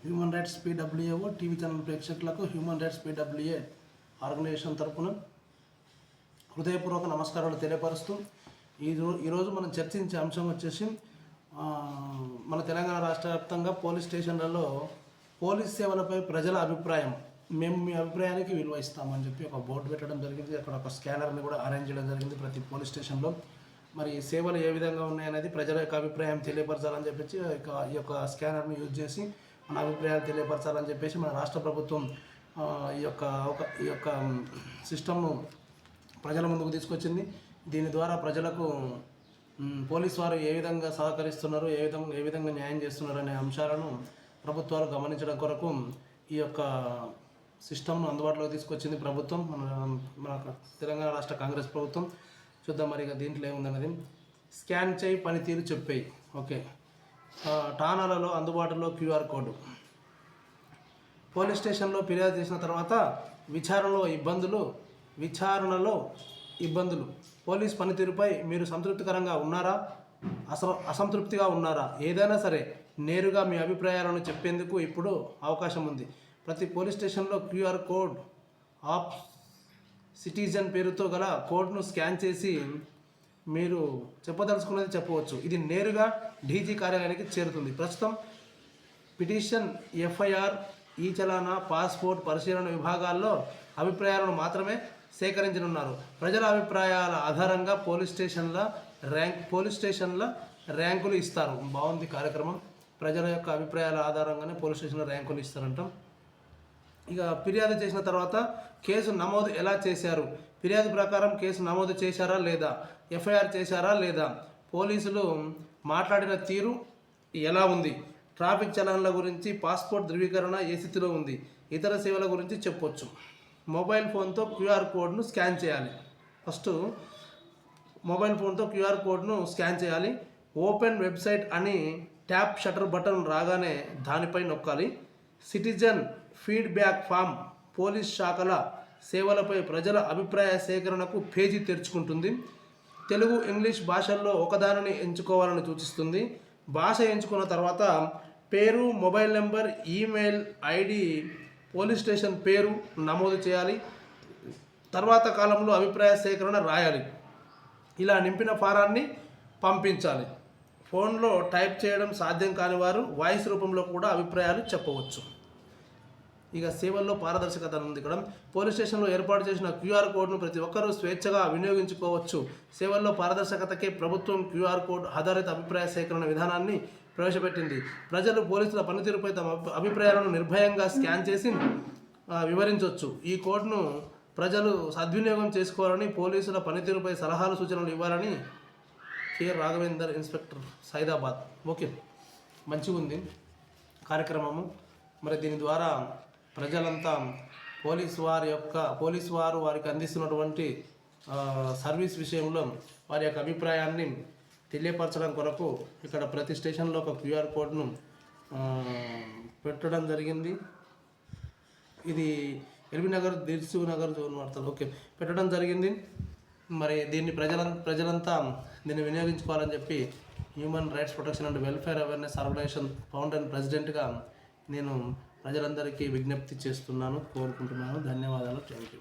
Human rights పీడబ్ల్యూఏఓ TV channel ప్రేక్షకులకు human rights PWA organisation తరపున హృదయపూర్వక నమస్కారాలు తెలియపరుస్తూ ఈరోజు మనం చర్చించే అంశం వచ్చేసి మన తెలంగాణ రాష్ట్ర వ్యాప్తంగా పోలీస్ స్టేషన్లలో పోలీస్ సేవలపై ప్రజల అభిప్రాయం. మేము మీ అభిప్రాయానికి విలువ ఇస్తామని చెప్పి ఒక బోర్డు పెట్టడం జరిగింది. అక్కడ ఒక స్కానర్ని కూడా అరేంజ్ చేయడం జరిగింది ప్రతి పోలీస్ స్టేషన్లో. మరి సేవలు ఏ విధంగా ఉన్నాయనేది ప్రజల యొక్క అభిప్రాయం తెలియపరచాలని చెప్పేసి ఈ యొక్క స్కానర్ని యూజ్ చేసి మన అభిప్రాయాలు తెలియపరచాలని చెప్పేసి మన రాష్ట్ర ప్రభుత్వం ఈ యొక్క సిస్టమ్ను ప్రజల ముందుకు తీసుకొచ్చింది. దీని ద్వారా ప్రజలకు పోలీసు వారు ఏ విధంగా సహకరిస్తున్నారు, ఏ విధంగా న్యాయం చేస్తున్నారు అనే అంశాలను ప్రభుత్వాలు గమనించడం కొరకు ఈ యొక్క సిస్టమ్ను అందుబాటులోకి తీసుకొచ్చింది ప్రభుత్వం, మన తెలంగాణ రాష్ట్ర కాంగ్రెస్ ప్రభుత్వం. చూద్దాం మరి ఇక దీంట్లో ఏముందన్నది. స్కాన్ చేయి పనితీరు చెప్పేయి. ఓకే, ఠాణాలలో అందుబాటులో క్యూఆర్ కోడ్. పోలీస్ స్టేషన్లో ఫిర్యాదు చేసిన తర్వాత విచారణలో ఇబ్బందులు పోలీస్ పనితీరుపై మీరు సంతృప్తికరంగా ఉన్నారా, అసంతృప్తిగా ఉన్నారా, ఏదైనా సరే నేరుగా మీ అభిప్రాయాలను చెప్పేందుకు ఇప్పుడు అవకాశం ఉంది. ప్రతి పోలీస్ స్టేషన్లో క్యూఆర్ కోడ్ ఆఫ్ సిటిజన్ పేరుతో గల కోడ్ను స్కాన్ చేసి మీరు చెప్పదలుచుకున్నది చెప్పవచ్చు. ఇది నేరుగా డీజీ కార్యాలయానికి చేరుతుంది. ప్రస్తుతం పిటిషన్, ఎఫ్ఐఆర్, ఈ చలానా, పాస్పోర్ట్ పరిశీలన విభాగాల్లో అభిప్రాయాలను మాత్రమే సేకరించనున్నారు. ప్రజల అభిప్రాయాల ఆధారంగా పోలీస్ స్టేషన్ల ర్యాంకులు ఇస్తారు. బాగుంది కార్యక్రమం. ప్రజల యొక్క అభిప్రాయాల ఆధారంగానే పోలీస్ స్టేషన్ల ర్యాంకులు ఇస్తారంట. ఇక ఫిర్యాదు చేసిన తర్వాత కేసు నమోదు ఎలా చేశారు, ఫిర్యాదు ప్రకారం కేసు నమోదు చేశారా లేదా, ఎఫ్ఐఆర్ చేశారా లేదా, పోలీసులు మాట్లాడిన తీరు ఎలా ఉంది, ట్రాఫిక్ చలనాల గురించి, పాస్పోర్ట్ ధృవీకరణ ఏ స్థితిలో ఉంది, ఇతర సేవల గురించి చెప్పొచ్చు. మొబైల్ ఫోన్తో క్యూఆర్ కోడ్ను స్కాన్ చేయాలి. ఫస్ట్ మొబైల్ ఫోన్తో క్యూఆర్ కోడ్ను స్కాన్ చేయాలి. ఓపెన్ వెబ్సైట్ అని ట్యాప్ షటర్ బటన్ రాగానే దానిపై నొక్కాలి. సిటిజన్ ఫీడ్బ్యాక్ ఫామ్ పోలీస్ శాఖల సేవలపై ప్రజల అభిప్రాయ సేకరణకు పేజీ తెరుచుకుంటుంది. తెలుగు, ఇంగ్లీష్ భాషల్లో ఒకదానిని ఎంచుకోవాలని సూచిస్తుంది. భాష ఎంచుకున్న తర్వాత పేరు, mobile number, email ID, police station పేరు నమోదు చేయాలి. తర్వాత కాలంలో అభిప్రాయ సేకరణ రాయాలి. ఇలా నింపిన ఫారాన్ని పంపించాలి. ఫోన్లో టైప్ చేయడం సాధ్యం కాని వారు వాయిస్ రూపంలో కూడా అభిప్రాయాలు చెప్పవచ్చు. ఇక సేవల్లో పారదర్శకత ఉంది. ఇక్కడ పోలీస్ స్టేషన్లో ఏర్పాటు చేసిన క్యూఆర్ కోడ్ను ప్రతి ఒక్కరూ స్వేచ్ఛగా వినియోగించుకోవచ్చు. సేవల్లో పారదర్శకతకే ప్రభుత్వం క్యూఆర్ కోడ్ ఆధారిత అభిప్రాయ సేకరణ విధానాన్ని ప్రవేశపెట్టింది. ప్రజలు పోలీసుల పనితీరుపై తమ అభిప్రాయాలను నిర్భయంగా స్కాన్ చేసి వివరించవచ్చు. ఈ కోడ్ను ప్రజలు సద్వినియోగం చేసుకోవాలని, పోలీసుల పనితీరుపై సలహాలు, సూచనలు ఇవ్వాలని K. Raghavender, inspector, Saidabad. Okay, మంచిగా ఉంది కార్యక్రమము. మరి దీని ద్వారా ప్రజలంతా పోలీసు వారు వారికి అందిస్తున్నటువంటి సర్వీస్ విషయంలో వారి యొక్క అభిప్రాయాన్ని తెలియపరచడం కొరకు ఇక్కడ ప్రతి స్టేషన్లో ఒక క్యూఆర్ కోడ్ను పెట్టడం జరిగింది. ఇది ఎల్బీనగర్, దిల్సుఖ్నగర్ జోన్ వార్తలు. ఓకే, పెట్టడం జరిగింది. మరి దీన్ని ప్రజలంతా దీన్ని వినియోగించుకోవాలని చెప్పి human rights protection and welfare awareness organisation founder and ప్రెసిడెంట్గా నేను ప్రజలందరికీ విజ్ఞప్తి చేస్తున్నాను, కోరుకుంటున్నాను. ధన్యవాదాలు. Thank you.